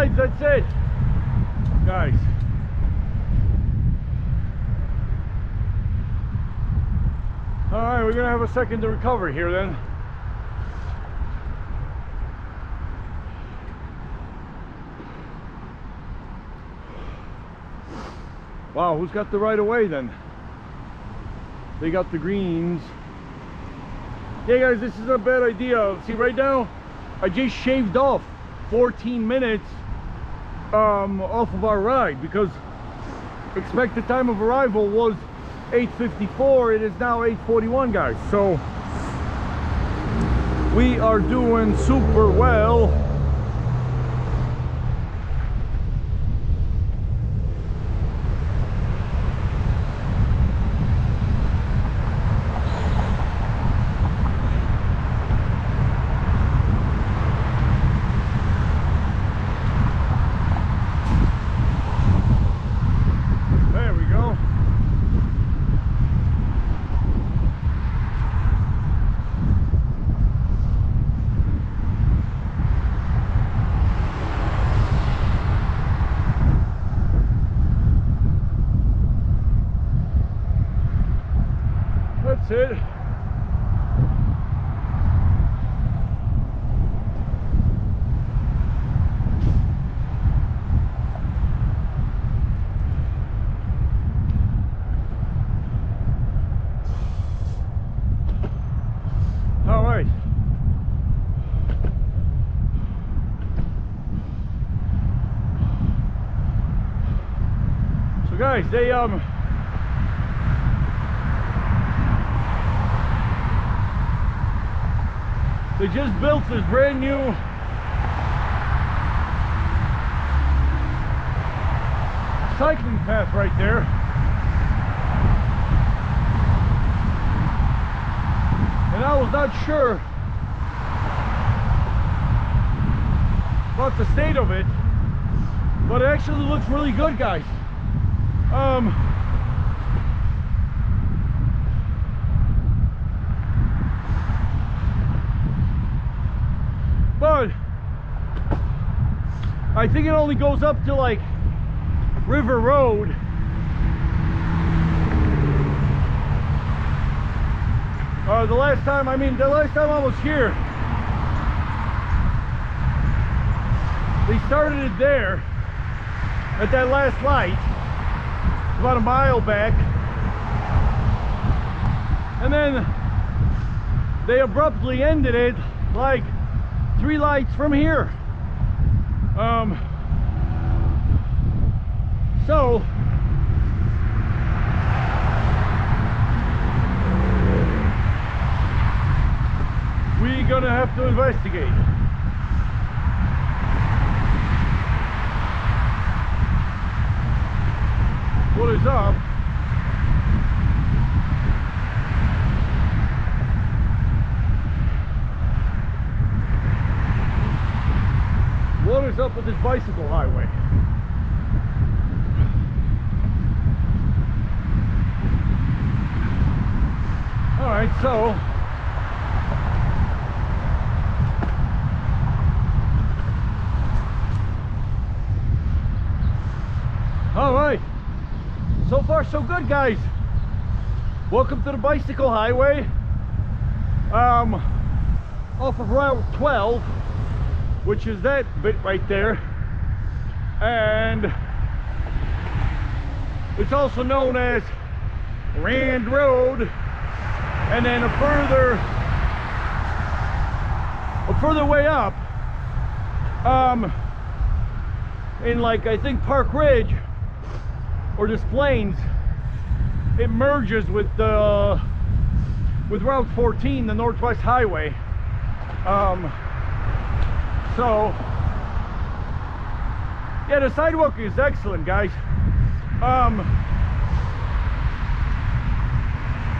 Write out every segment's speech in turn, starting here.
Specialized, that's it, guys. All right, we're gonna have a second to recover here then. Wow, who's got the right of way then? They got the greens. Yeah, guys, this is a bad idea. See, right now, I just shaved off 14 minutes off of our ride because expected time of arrival was 8:54. It is now 8:41, guys. So we are doing super well. That's it. All right. So guys, they just built this brand new cycling path right there. And I was not sure about the state of it, but it actually looks really good, guys. But I think it only goes up to like River Road. The last time I was here, they started it there at that last light, about a mile back, and then they abruptly ended it like 3 lights from here. So we're gonna have to investigate. What is up? What is up with this bicycle highway? All right, so all right, so far so good, guys. Welcome to the bicycle highway off of Route 12, which is that bit right there, and it's also known as Rand Road. And then a further way up, in like I think Park Ridge or Des Plaines, it merges with Route 14, the Northwest Highway. So yeah, the sidewalk is excellent, guys.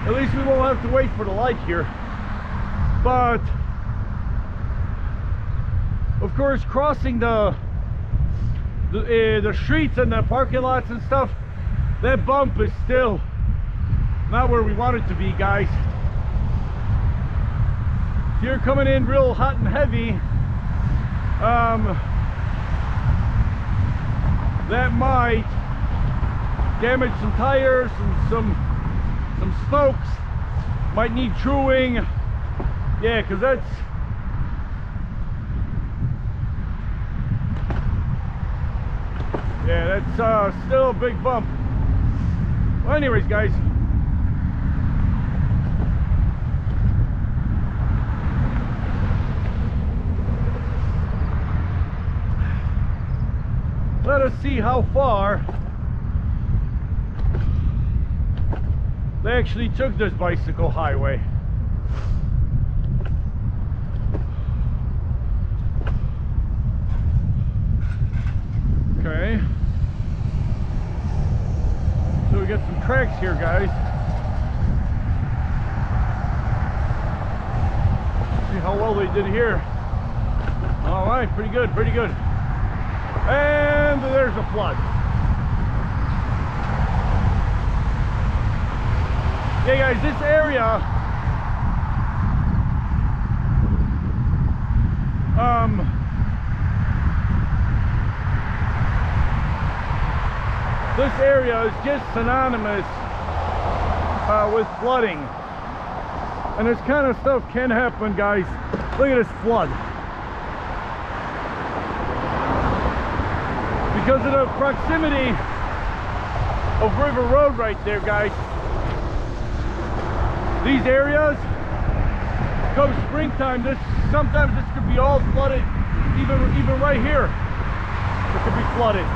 At least we won't have to wait for the light here. But of course, crossing the streets and the parking lots and stuff, that bump is still not where we want it to be, guys. If you're coming in real hot and heavy, that might damage some tires and some spokes. Might need truing. Yeah, because that's still a big bump. Well, anyways, guys, let us see how far they actually took this bicycle highway. Okay. So we got some tracks here, guys. See how well they did here. All right, pretty good, pretty good. And there's a flood. Yeah, guys, this area, this area is just synonymous with flooding. And this kind of stuff can happen, guys. Look at this flood. Because of the proximity of River Road right there, guys. These areas, come springtime, sometimes this could be all flooded. Even right here, it could be flooded.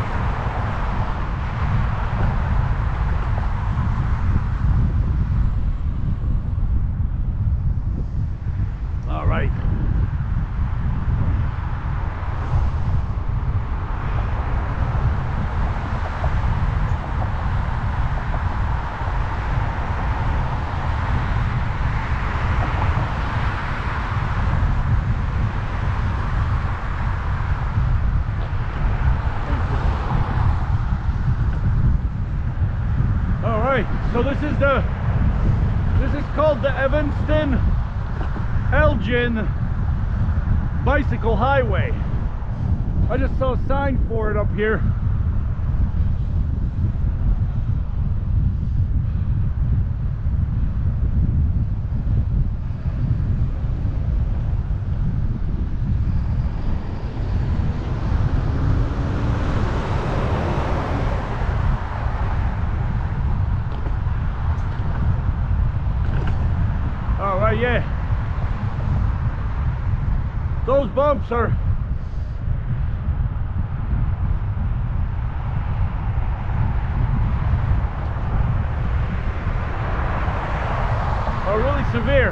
All right. So this is called the Evanston Elgin Bicycle Highway. I just saw a sign for it up here. Yeah, those bumps are really severe.